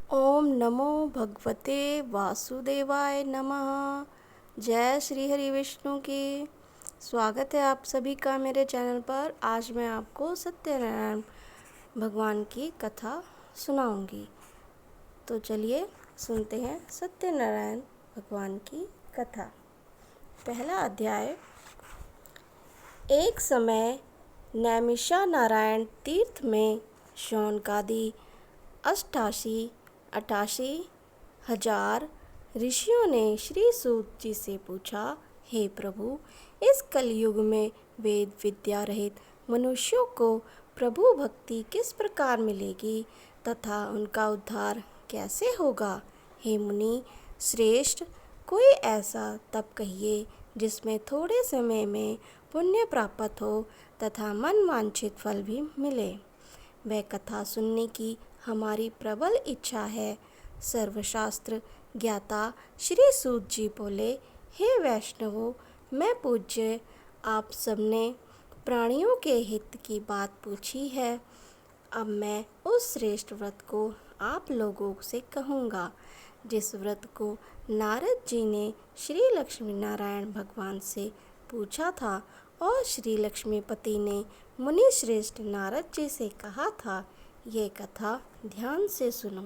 ओम नमो भगवते वासुदेवाय नमः। जय श्री हरि विष्णु की। स्वागत है आप सभी का मेरे चैनल पर। आज मैं आपको सत्यनारायण भगवान की कथा सुनाऊंगी। तो चलिए सुनते हैं सत्यनारायण भगवान की कथा। पहला अध्याय। एक समय नैमिषा नारायण तीर्थ में शौनकादि 88,88,000 ऋषियों ने श्री सूत जी से पूछा, हे प्रभु, इस कलयुग में वेद विद्या रहित मनुष्यों को प्रभु भक्ति किस प्रकार मिलेगी तथा उनका उद्धार कैसे होगा। हे मुनि श्रेष्ठ, कोई ऐसा तप कहिए जिसमें थोड़े समय में पुण्य प्राप्त हो तथा मन वांछित फल भी मिले। वह कथा सुनने की हमारी प्रबल इच्छा है। सर्वशास्त्र ज्ञाता श्री सूत जी बोले, हे वैष्णवों, मैं पूज्य आप सबने प्राणियों के हित की बात पूछी है। अब मैं उस श्रेष्ठ व्रत को आप लोगों से कहूँगा जिस व्रत को नारद जी ने श्री लक्ष्मी नारायण भगवान से पूछा था और श्री लक्ष्मीपति ने मुनि श्रेष्ठ नारद जी से कहा था। ये कथा ध्यान से सुनो।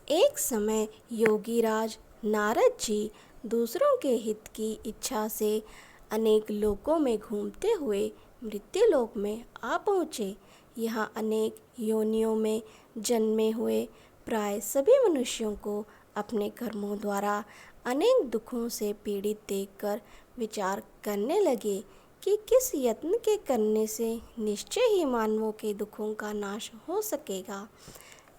एक समय योगीराज नारद जी दूसरों के हित की इच्छा से अनेक लोकों में घूमते हुए मृत्युलोक में आ पहुँचे। यहाँ अनेक योनियों में जन्मे हुए प्राय सभी मनुष्यों को अपने कर्मों द्वारा अनेक दुखों से पीड़ित देखकर विचार करने लगे कि किस यत्न के करने से निश्चय ही मानवों के दुखों का नाश हो सकेगा।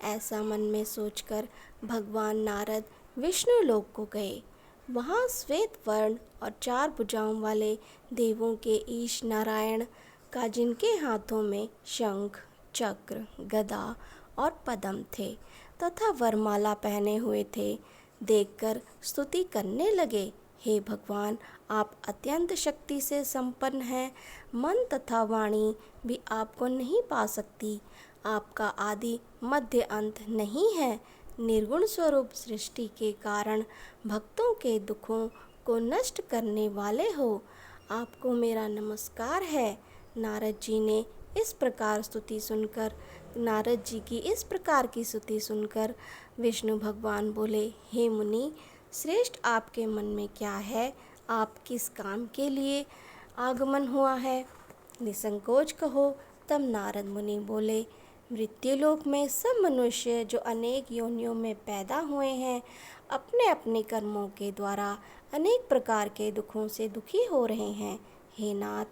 ऐसा मन में सोचकर भगवान नारद विष्णु लोक को गए। वहाँ श्वेत वर्ण और 4 भुजाओं वाले देवों के ईश नारायण का, जिनके हाथों में शंख, चक्र, गदा और पद्म थे तथा वरमाला पहने हुए थे, देखकर स्तुति करने लगे। हे भगवान, आप अत्यंत शक्ति से संपन्न हैं। मन तथा वाणी भी आपको नहीं पा सकती। आपका आदि मध्य अंत नहीं है। निर्गुण स्वरूप सृष्टि के कारण भक्तों के दुखों को नष्ट करने वाले हो। आपको मेरा नमस्कार है। नारद जी की इस प्रकार की स्तुति सुनकर विष्णु भगवान बोले, हे मुनि श्रेष्ठ, आपके मन में क्या है? आप किस काम के लिए आगमन हुआ है? निसंकोच कहो। तब नारद मुनि बोले, मृत्युलोक में सब मनुष्य जो अनेक योनियों में पैदा हुए हैं, अपने अपने कर्मों के द्वारा अनेक प्रकार के दुखों से दुखी हो रहे हैं। हे नाथ,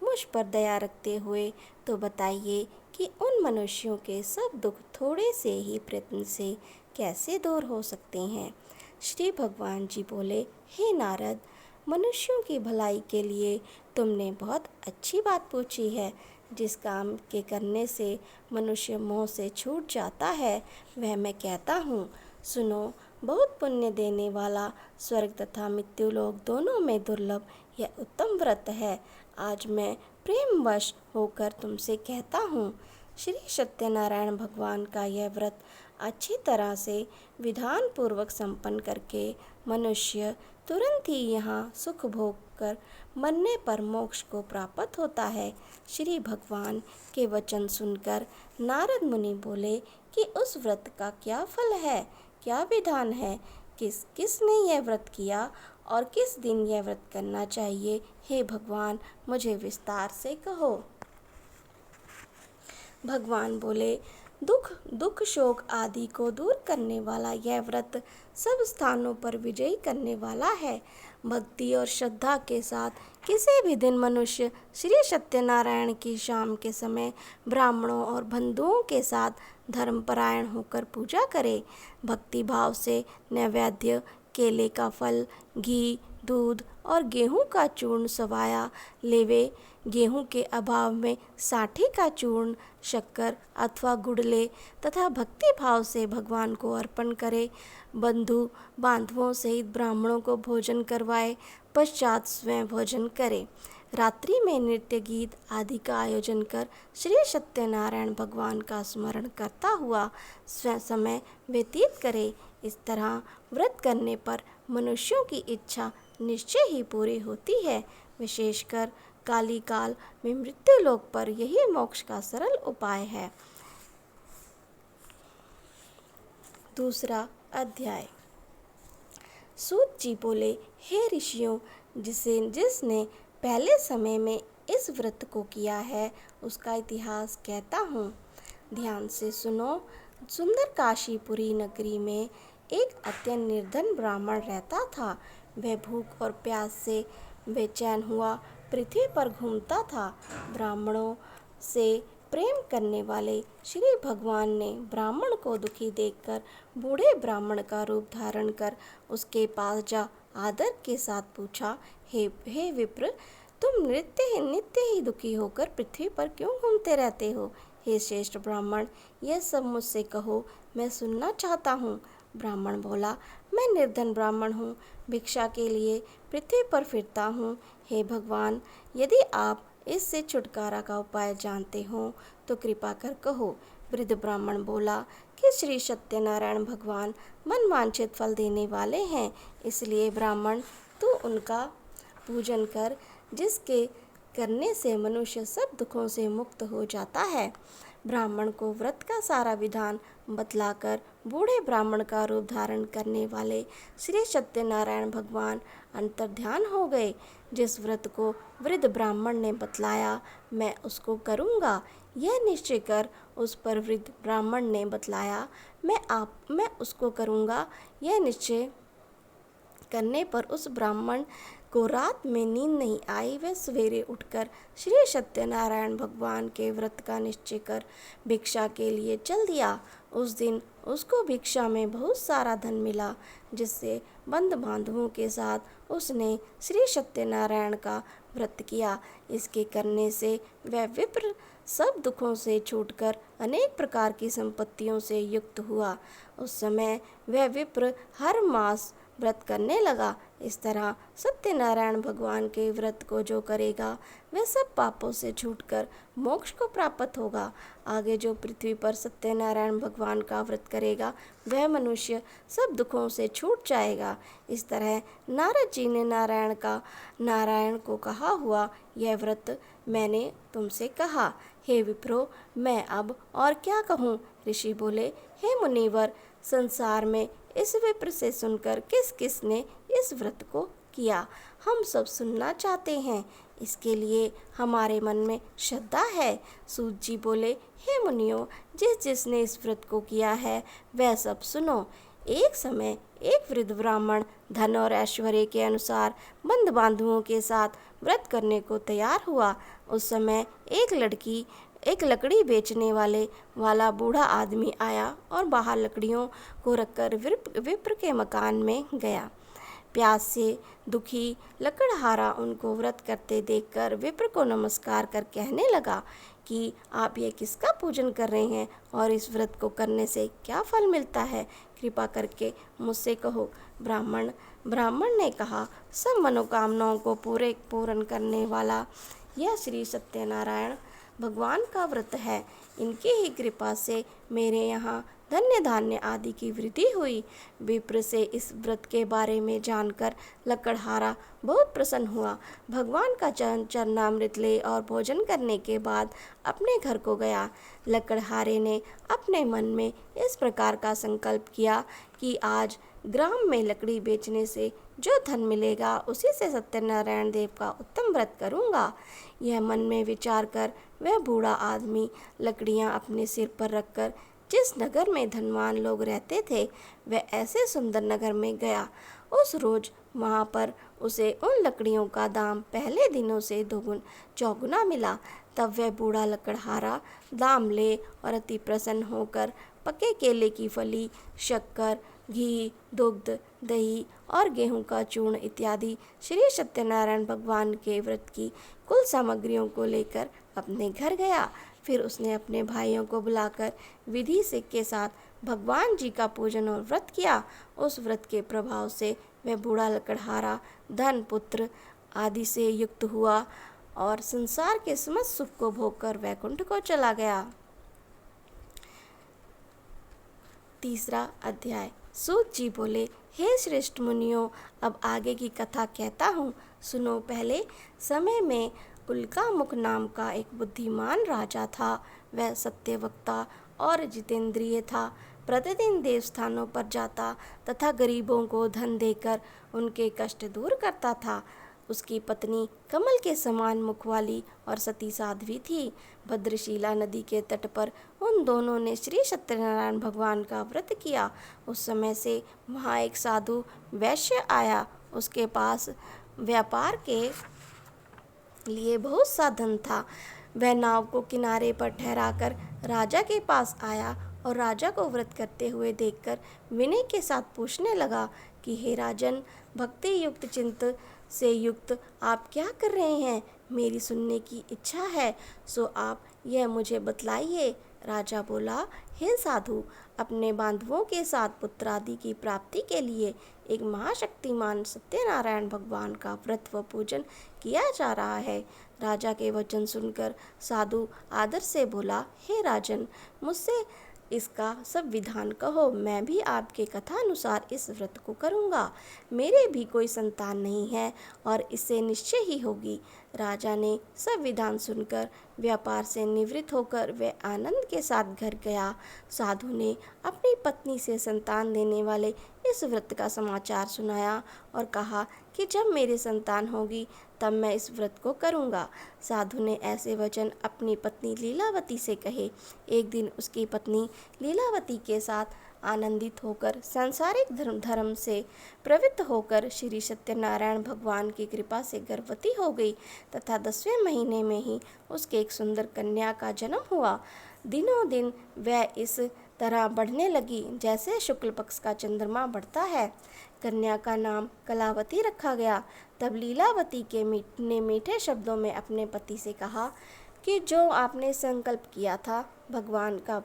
मुझ पर दया रखते हुए तो बताइए कि उन मनुष्यों के सब दुख थोड़े से ही प्रयत्न से कैसे दूर हो सकते हैं। श्री भगवान जी बोले, हे नारद, मनुष्यों की भलाई के लिए तुमने बहुत अच्छी बात पूछी है। जिस काम के करने से मनुष्य मोह से छूट जाता है वह मैं कहता हूँ। सुनो, बहुत पुण्य देने वाला स्वर्ग तथा मृत्युलोक दोनों में दुर्लभ यह उत्तम व्रत है। आज मैं प्रेमवश होकर तुमसे कहता हूँ। श्री सत्यनारायण भगवान का यह व्रत अच्छी तरह से विधान पूर्वक संपन्न करके मनुष्य तुरंत ही यहाँ सुख भोग कर मरने पर मोक्ष को प्राप्त होता है। श्री भगवान के वचन सुनकर नारद मुनि बोले कि उस व्रत का क्या फल है, क्या विधान है, किसने यह व्रत किया और किस दिन यह व्रत करना चाहिए। हे भगवान, मुझे विस्तार से कहो। भगवान बोले, दुख शोक आदि को दूर करने वाला यह व्रत सब स्थानों पर विजयी करने वाला है। भक्ति और श्रद्धा के साथ किसी भी दिन मनुष्य श्री सत्यनारायण की शाम के समय ब्राह्मणों और बंधुओं के साथ धर्मपरायण होकर पूजा करे। भक्ति भाव से नैवेद्य, केले का फल, घी, दूध और गेहूं का चूर्ण सवाया लेवे। गेहूं के अभाव में साठी का चूर्ण, शक्कर अथवा गुड़ ले तथा भक्ति भाव से भगवान को अर्पण करे। बंधु बांधवों सहित ब्राह्मणों को भोजन करवाए, पश्चात स्वयं भोजन करे। रात्रि में नृत्य गीत आदि का आयोजन कर श्री सत्यनारायण भगवान का स्मरण करता हुआ समय व्यतीत करे। इस तरह व्रत करने पर मनुष्यों की इच्छा निश्चय ही पूरी होती है। विशेषकर काली काल में मृत्यु लोक पर यही मोक्ष का सरल उपाय है। दूसरा अध्याय। सूत जी बोले, हे ऋषियों, जिसने पहले समय में इस व्रत को किया है उसका इतिहास कहता हूँ। ध्यान से सुनो। सुंदर काशीपुरी नगरी में एक अत्यंत निर्धन ब्राह्मण रहता था। वह भूख और प्यास से बेचैन हुआ पृथ्वी पर घूमता था। ब्राह्मणों से प्रेम करने वाले श्री भगवान ने ब्राह्मण को दुखी देखकर बूढ़े ब्राह्मण का रूप धारण कर उसके पास जा आदर के साथ पूछा, हे विप्र, तुम नित्य ही दुखी होकर पृथ्वी पर क्यों घूमते रहते हो? हे श्रेष्ठ ब्राह्मण, यह सब मुझसे कहो, मैं सुनना चाहता हूँ। ब्राह्मण बोला, मैं निर्धन ब्राह्मण हूँ, भिक्षा के लिए पृथ्वी पर फिरता हूँ। हे भगवान, यदि आप इससे छुटकारा का उपाय जानते हो तो कृपा कर कहो। वृद्ध ब्राह्मण बोला कि श्री सत्यनारायण भगवान मनवांछित फल देने वाले हैं, इसलिए ब्राह्मण तू उनका पूजन कर, जिसके करने से मनुष्य सब दुखों से मुक्त हो जाता है। ब्राह्मण को व्रत का सारा विधान बतलाकर बूढ़े ब्राह्मण का रूप धारण करने वाले श्री सत्यनारायण भगवान अंतर्ध्यान हो गए। जिस व्रत को वृद्ध ब्राह्मण ने बतलाया, मैं उसको करूँगा, यह निश्चय कर उस पर वृद्ध ब्राह्मण ने बतलाया, मैं उसको करूँगा, यह निश्चय करने पर उस ब्राह्मण को रात में नींद नहीं आई। वह सवेरे उठकर श्री सत्यनारायण भगवान के व्रत का निश्चय कर भिक्षा के लिए चल दिया। उस दिन उसको भिक्षा में बहुत सारा धन मिला, जिससे बंधु बांधवों के साथ उसने श्री सत्यनारायण का व्रत किया। इसके करने से वह विप्र सब दुखों से छूटकर अनेक प्रकार की संपत्तियों से युक्त हुआ। उस समय वह विप्र हर मास व्रत करने लगा। इस तरह सत्यनारायण भगवान के व्रत को जो करेगा वह सब पापों से छूटकर मोक्ष को प्राप्त होगा। आगे जो पृथ्वी पर सत्यनारायण भगवान का व्रत करेगा वह मनुष्य सब दुखों से छूट जाएगा। इस तरह नारद जी ने नारायण को कहा हुआ यह व्रत मैंने तुमसे कहा। हे विप्रो, मैं अब और क्या कहूँ? ऋषि बोले, हे मुनिवर, संसार में इस विप्र से सुनकर किस किस ने इस व्रत को किया, हम सब सुनना चाहते हैं। इसके लिए हमारे मन में श्रद्धा है। सूत जी बोले, हे मुनियों, जिसने इस व्रत को किया है वह सब सुनो। एक समय एक वृद्ध ब्राह्मण धन और ऐश्वर्य के अनुसार बंधु बांधवों के साथ व्रत करने को तैयार हुआ। उस समय एक लकड़ी बेचने वाला बूढ़ा आदमी आया और बाहर लकड़ियों को रखकर विप्र के मकान में गया। प्यास से दुखी लकड़हारा उनको व्रत करते देखकर विप्र को नमस्कार कर कहने लगा कि आप ये किसका पूजन कर रहे हैं और इस व्रत को करने से क्या फल मिलता है? कृपा करके मुझसे कहो। ब्राह्मण ने कहा, सब मनोकामनाओं को पूर्ण करने वाला यह श्री सत्यनारायण भगवान का व्रत है। इनकी ही कृपा से मेरे यहाँ धन्य धान्य आदि की वृद्धि हुई। विप्र से इस व्रत के बारे में जानकर लकड़हारा बहुत प्रसन्न हुआ। भगवान का चरणामृत ले और भोजन करने के बाद अपने घर को गया। लकड़हारे ने अपने मन में इस प्रकार का संकल्प किया कि आज ग्राम में लकड़ी बेचने से जो धन मिलेगा उसी से सत्यनारायण देव का उत्तम व्रत करूँगा। यह मन में विचार कर वह बूढ़ा आदमी लकड़ियाँ अपने सिर पर रखकर जिस नगर में धनवान लोग रहते थे वह ऐसे सुंदर नगर में गया। उस रोज वहाँ पर उसे उन लकड़ियों का दाम पहले दिनों से चौगुना मिला। तब वह बूढ़ा लकड़हारा दाम ले और अति प्रसन्न होकर पके केले की फली, शक्कर, घी, दुग्ध, दही और गेहूं का चूर्ण इत्यादि श्री सत्यनारायण भगवान के व्रत की कुल सामग्रियों को लेकर अपने घर गया। फिर उसने अपने भाइयों को बुलाकर विधि से के साथ भगवान जी का पूजन और व्रत किया। उस व्रत के प्रभाव से वह बूढ़ा लकड़हारा धन, पुत्र आदि से युक्त हुआ और संसार के समस्त सुख को भोगकर वैकुंठ को चला गया। तीसरा अध्याय। सूत जी बोले, हे श्रेष्ठ मुनियों, अब आगे की कथा कहता हूँ, सुनो। पहले समय में उल्कामुख नाम का एक बुद्धिमान राजा था। वह सत्यवक्ता और जितेंद्रिय था। प्रतिदिन देवस्थानों पर जाता तथा गरीबों को धन देकर उनके कष्ट दूर करता था। उसकी पत्नी कमल के समान मुख वाली और सती साध्वी थी। भद्रशिला नदी के तट पर उन दोनों ने श्री सत्यनारायण भगवान का व्रत किया। उस समय से वहाँ एक साधु वैश्य आया। उसके पास व्यापार के लिए बहुत सा धन था। वह नाव को किनारे पर ठहराकर राजा के पास आया और राजा को व्रत करते हुए देखकर विनय के साथ पूछने लगा कि हे राजन, भक्ति युक्त चिंत से युक्त आप क्या कर रहे हैं? मेरी सुनने की इच्छा है, सो आप यह मुझे बतलाइए। राजा बोला, हे साधु, अपने बांधवों के साथ पुत्र आदि की प्राप्ति के लिए एक महाशक्तिमान सत्यनारायण भगवान का व्रत व पूजन किया जा रहा है। राजा के वचन सुनकर साधु आदर से बोला, हे राजन, मुझसे इसका सब विधान कहो, मैं भी आपके कथा अनुसार इस व्रत को करूँगा। मेरे भी कोई संतान नहीं है और इससे निश्चय ही होगी। राजा ने सब विधान सुनकर व्यापार से निवृत्त होकर वह आनंद के साथ घर गया। साधु ने अपनी पत्नी से संतान देने वाले इस व्रत का समाचार सुनाया और कहा कि जब मेरी संतान होगी तब मैं इस व्रत को करूँगा। साधु ने ऐसे वचन अपनी पत्नी लीलावती से कहे। एक दिन उसकी पत्नी लीलावती के साथ आनंदित होकर सांसारिक धर्म से प्रवृत्त होकर श्री सत्यनारायण भगवान की कृपा से गर्भवती हो गई तथा 10वें महीने में ही उसके एक सुंदर कन्या का जन्म हुआ। दिनों दिन वह इस तरह बढ़ने लगी जैसे शुक्ल पक्ष का चंद्रमा बढ़ता है। कन्या का नाम कलावती रखा गया। तब लीलावती ने मीठे शब्दों में अपने पति से कहा कि जो आपने संकल्प किया था भगवान का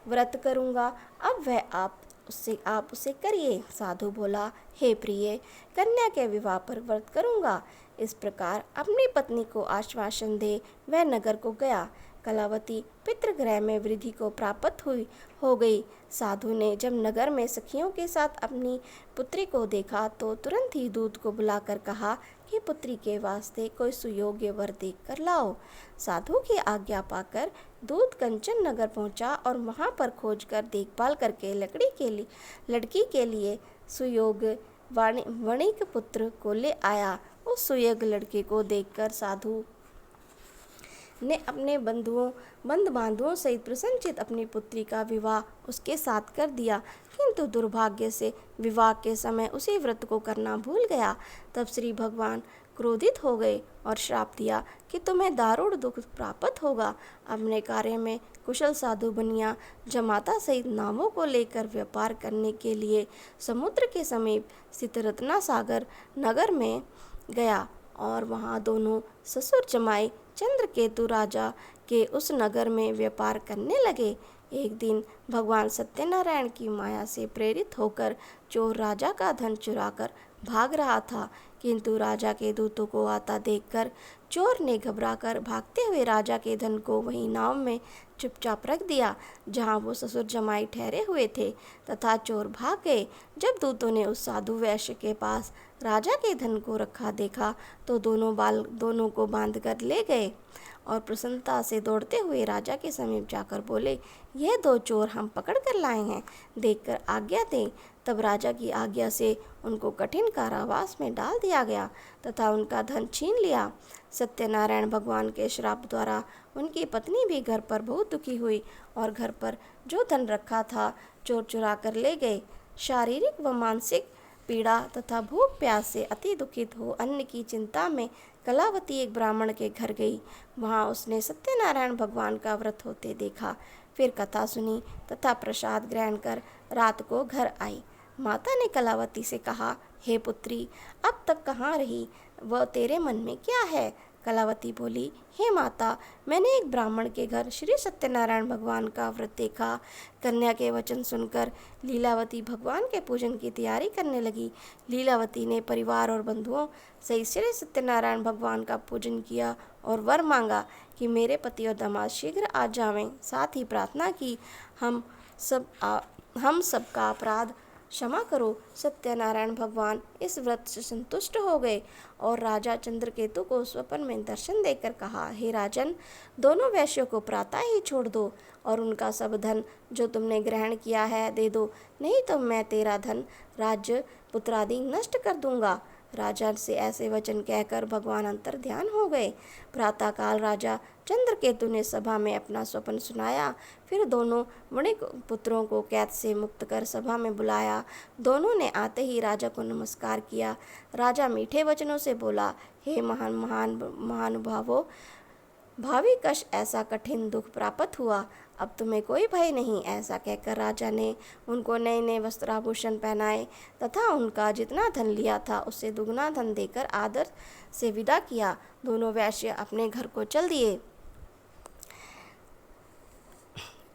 व्रत करूँगा, अब वह आप उसे करिए। साधु बोला, हे प्रिय, कन्या के विवाह पर व्रत करूँगा। इस प्रकार अपनी पत्नी को आश्वासन दे वह नगर को गया। कलावती पितृगृह में वृद्धि को प्राप्त हो गई। साधु ने जब नगर में सखियों के साथ अपनी पुत्री को देखा तो तुरंत ही दूत को बुलाकर कहा कि पुत्री के वास्ते कोई सुयोग्य वर देख कर लाओ। साधु की आज्ञा पाकर दूत कंचन नगर पहुंचा और वहां पर खोजकर देखभाल करके लड़की के लिए सुयोग्य वणिक पुत्र को ले आया। उस सुयोग्य लड़के को देखकर साधु ने अपने बंद बांधुओं सहित प्रसन्नचित अपनी पुत्री का विवाह उसके साथ कर दिया, किंतु दुर्भाग्य से विवाह के समय उसी व्रत को करना भूल गया। तब श्री भगवान क्रोधित हो गए और श्राप दिया कि तुम्हें दारुण दुख प्राप्त होगा। अपने कार्य में कुशल साधु बनिया जमाता सहित नावों को लेकर व्यापार करने के लिए समुद्र के समीप स्थित रत्ना सागर नगर में गया और वहाँ दोनों ससुर जमाई चंद्रकेतु राजा के उस नगर में व्यापार करने लगे। एक दिन भगवान सत्यनारायण की माया से प्रेरित होकर चोर राजा का धन चुराकर भाग रहा था, किंतु राजा के दूतों को आता देखकर चोर ने घबराकर भागते हुए राजा के धन को वहीं नाव में चुपचाप रख दिया जहां वो ससुर जमाई ठहरे हुए थे तथा चोर भाग गए। जब दूतों ने उस साधु वैश्य के पास राजा के धन को रखा देखा तो दोनों को बांध कर ले गए और प्रसन्नता से दौड़ते हुए राजा के समीप जाकर बोले, यह दो चोर हम पकड़ कर लाए हैं, देखकर आज्ञा दें। तब राजा की आज्ञा से उनको कठिन कारावास में डाल दिया गया तथा उनका धन छीन लिया। सत्यनारायण भगवान के श्राप द्वारा उनकी पत्नी भी घर पर बहुत दुखी हुई और घर पर जो धन रखा था चोर चुरा कर ले गए। शारीरिक व मानसिक पीड़ा तथा भूख प्यास से अति दुखित हो अन्न की चिंता में कलावती एक ब्राह्मण के घर गई। वहाँ उसने सत्यनारायण भगवान का व्रत होते देखा। फिर कथा सुनी तथा प्रसाद ग्रहण कर रात को घर आई। माता ने कलावती से कहा, हे पुत्री, अब तक कहाँ रही? वह तेरे मन में क्या है? कलावती बोली, हे माता, मैंने एक ब्राह्मण के घर श्री सत्यनारायण भगवान का व्रत देखा। कन्या के वचन सुनकर लीलावती भगवान के पूजन की तैयारी करने लगी। लीलावती ने परिवार और बंधुओं सहित श्री सत्यनारायण भगवान का पूजन किया और वर मांगा कि मेरे पति और दामाद शीघ्र आ जावें। साथ ही प्रार्थना की, हम सबका अपराध क्षमा करो। सत्यनारायण भगवान इस व्रत से संतुष्ट हो गए और राजा चंद्रकेतु को स्वप्न में दर्शन देकर कहा, हे राजन, दोनों वैश्यों को प्रातः ही छोड़ दो और उनका सब धन जो तुमने ग्रहण किया है दे दो, नहीं तो मैं तेरा धन, राज्य, पुत्रादि नष्ट कर दूंगा। राजा से ऐसे वचन कहकर भगवान अंतर ध्यान हो गए। प्रातःकाल राजा चंद्रकेतु ने सभा में अपना स्वप्न सुनाया। फिर दोनों वणिक पुत्रों को कैद से मुक्त कर सभा में बुलाया। दोनों ने आते ही राजा को नमस्कार किया। राजा मीठे वचनों से बोला, हे महानुभावों, भावी कश ऐसा कठिन दुख प्राप्त हुआ, अब तुम्हें कोई भय नहीं। ऐसा कहकर राजा ने उनको नए नए वस्त्राभूषण पहनाए तथा उनका जितना धन लिया था उससे दुगना धन देकर आदर से विदा किया। दोनों वैश्य अपने घर को चल दिए।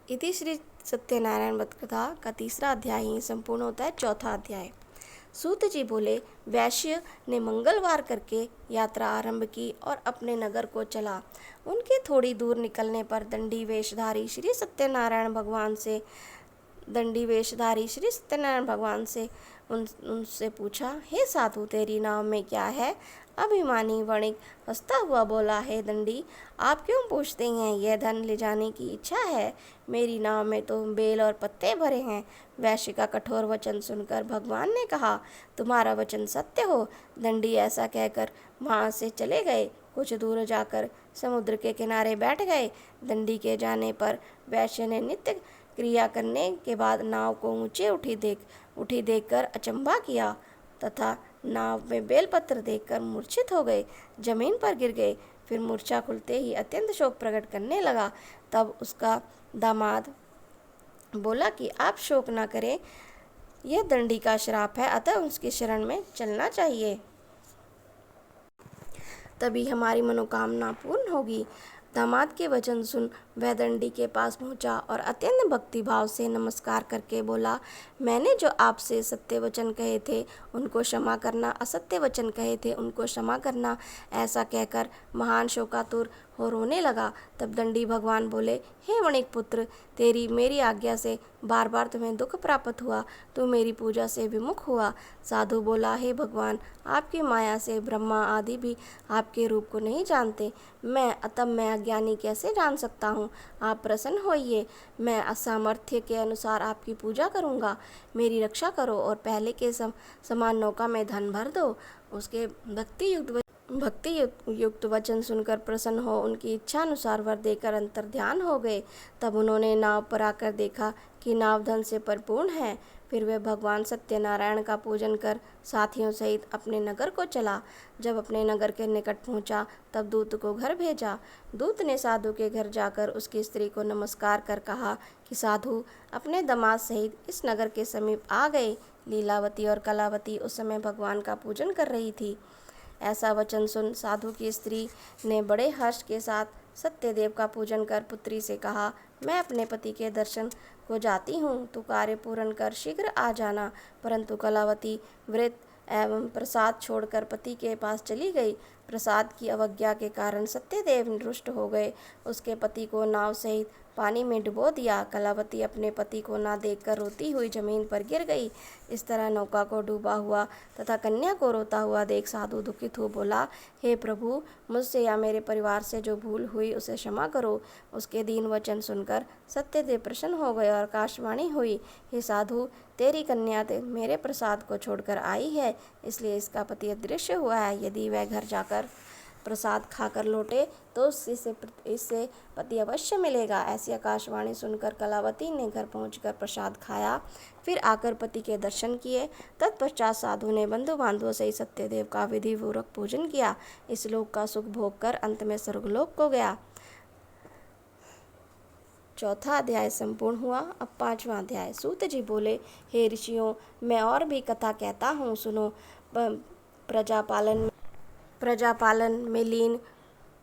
इति श्री सत्यनारायण व्रत कथा का तीसरा अध्याय ही संपूर्ण होता है। चौथा अध्याय। सूत जी बोले, वैश्य ने मंगलवार करके यात्रा आरंभ की और अपने नगर को चला। उनके थोड़ी दूर निकलने पर दंडी वेशधारी श्री सत्यनारायण भगवान से उनसे पूछा, हे साधु, तेरी नाव में क्या है? अभिमानी वणिक हंसता हुआ बोला, हे दंडी, आप क्यों पूछते हैं? यह धन ले जाने की इच्छा है। मेरी नाव में तो बेल और पत्ते भरे हैं। वैश्य का कठोर वचन सुनकर भगवान ने कहा, तुम्हारा वचन सत्य हो। दंडी ऐसा कहकर वहाँ से चले गए। कुछ दूर जाकर समुद्र के किनारे बैठ गए। दंडी के जाने पर वैश्य ने नित्य क्रिया करने के बाद नाव को ऊंचे उठी देखकर अचंभा किया तथा नाव में बेलपत्र देखकर मूर्छित हो गए, जमीन पर गिर गए। फिर मूर्छा खुलते ही अत्यंत शोक प्रकट करने लगा। तब उसका दामाद बोला कि आप शोक न करें, यह दंडी का श्राप है, अतः उसकी शरण में चलना चाहिए, तभी हमारी मनोकामना पूर्ण होगी। दामाद के वचन सुन वह दंडी के पास पहुंचा और अत्यंत भक्ति भाव से नमस्कार करके बोला, मैंने जो आपसे सत्य वचन कहे थे उनको क्षमा करना, असत्य वचन कहे थे उनको क्षमा करना। ऐसा कहकर महान शोकातुर हो रोने लगा। तब दंडी भगवान बोले, हे वणिक पुत्र, तेरी मेरी आज्ञा से बार बार तुम्हें दुख प्राप्त हुआ, तू मेरी पूजा से विमुख हुआ। साधु बोला, हे भगवान, आपकी माया से ब्रह्मा आदि भी आपके रूप को नहीं जानते। मैं अज्ञानी कैसे जान सकता हूँ? आप प्रसन्न होइए, मैं असामर्थ्य के अनुसार आपकी पूजा करूँगा। मेरी रक्षा करो और पहले के समान नौका में धन भर दो। उसके भक्ति युक्त वचन सुनकर प्रसन्न हो उनकी इच्छा अनुसार वर देकर अंतर ध्यान हो गए। तब उन्होंने नाव पर आकर देखा कि नाव धन से परिपूर्ण है। फिर वे भगवान सत्यनारायण का पूजन कर साथियों सहित अपने नगर को चला। जब अपने नगर के निकट पहुंचा तब दूत को घर भेजा। दूत ने साधु के घर जाकर उसकी स्त्री को नमस्कार कर कहा कि साधु अपने दामाद सहित इस नगर के समीप आ गए। लीलावती और कलावती उस समय भगवान का पूजन कर रही थी। ऐसा वचन सुन साधु की स्त्री ने बड़े हर्ष के साथ सत्यदेव का पूजन कर पुत्री से कहा, मैं अपने पति के दर्शन को जाती हूँ, तू कार्य पूर्ण कर शीघ्र आ जाना। परंतु कलावती व्रत एवं प्रसाद छोड़कर पति के पास चली गई। प्रसाद की अवज्ञा के कारण सत्यदेव रुष्ट हो गए। उसके पति को नाव सहित पानी में डुबो दिया। कलावती अपने पति को ना देखकर रोती हुई जमीन पर गिर गई। इस तरह नौका को डूबा हुआ तथा कन्या को रोता हुआ देख साधु दुखित हो बोला, हे प्रभु, मुझसे या मेरे परिवार से जो भूल हुई उसे क्षमा करो। उसके दीन वचन सुनकर सत्यदेव प्रसन्न हो गए और आकाशवाणी हुई, हे साधु, तेरी कन्या मेरे प्रसाद को छोड़कर आई है, इसलिए इसका पति अदृश्य हुआ है। यदि वह घर जाकर प्रसाद खाकर लौटे तो इससे पति अवश्य मिलेगा। ऐसी आकाशवाणी सुनकर कलावती ने घर पहुंचकर प्रसाद खाया, फिर आकर पति के दर्शन किए। तत्पश्चात साधु ने बंधु बांधवों से सत्यदेव का विधि पूर्वक पूजन किया। इस लोक का सुख भोग कर अंत में स्वर्गलोक को गया। चौथा अध्याय संपूर्ण हुआ। अब पांचवा अध्याय। सूत जी बोले, हे ऋषियों, मैं और भी कथा कहता हूँ, सुनो। प्रजापालन में लीन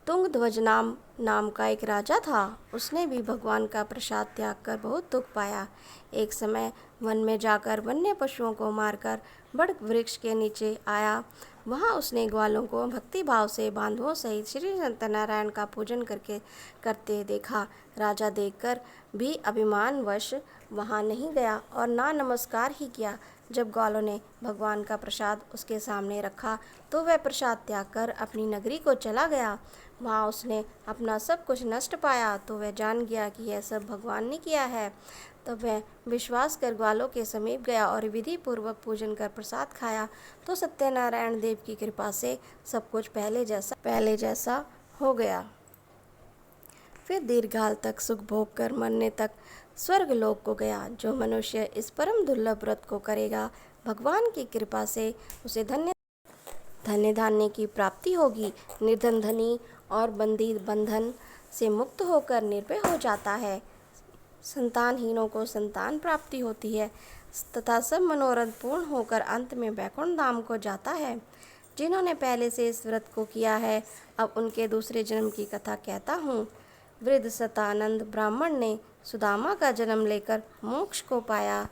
तुंगध्वज नाम का एक राजा था। उसने भी भगवान का प्रसाद त्याग कर बहुत दुख पाया। एक समय वन में जाकर वन्य पशुओं को मारकर बड़ वृक्ष के नीचे आया। वहाँ उसने ग्वालों को भक्ति भाव से बांधवों सहित श्री सत्यनारायण का पूजन करते देखा। राजा देखकर भी अभिमानवश वहाँ नहीं गया और ना नमस्कार ही किया। जब ग्वालों ने भगवान का प्रसाद उसके सामने रखा तो वह प्रसाद त्याग कर अपनी नगरी को चला गया। वहाँ उसने अपना सब कुछ नष्ट पाया तो वह जान गया कि यह सब भगवान ने किया है। तब वह विश्वास कर ग्वालों के समीप गया और विधि पूर्वक पूजन कर प्रसाद खाया तो सत्यनारायण देव की कृपा से सब कुछ पहले जैसा हो गया। फिर दीर्घकाल तक सुख भोग कर मरने तक स्वर्ग लोक को गया। जो मनुष्य इस परम दुर्लभ व्रत को करेगा, भगवान की कृपा से उसे धन्य धान्य की प्राप्ति होगी। निर्धन धनी और बंदी बंधन से मुक्त होकर निर्भय हो जाता है। संतानहीनों को संतान प्राप्ति होती है तथा सब मनोरथ पूर्ण होकर अंत में वैकुंठ धाम को जाता है। जिन्होंने पहले से इस व्रत को किया है, अब उनके दूसरे जन्म की कथा कहता हूँ। वृद्ध सतानंद ब्राह्मण ने सुदामा का जन्म लेकर मोक्ष को पाया।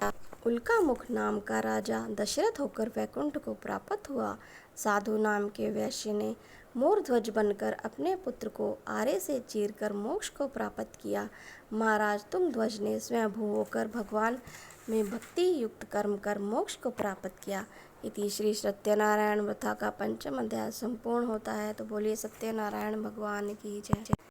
उल्का मुख नाम का राजा दशरथ होकर वैकुंठ को प्राप्त हुआ। साधु नाम के वैश्य ने मोरध्वज बनकर अपने पुत्र को आरे से चीरकर मोक्ष को प्राप्त किया। महाराज तुंगध्वज ने स्वयंभू होकर भगवान में भक्ति युक्त कर्म कर मोक्ष को प्राप्त किया। इति श्री सत्यनारायण व्रता का पंचम अध्याय संपूर्ण होता है। तो बोलिए सत्यनारायण भगवान की जय।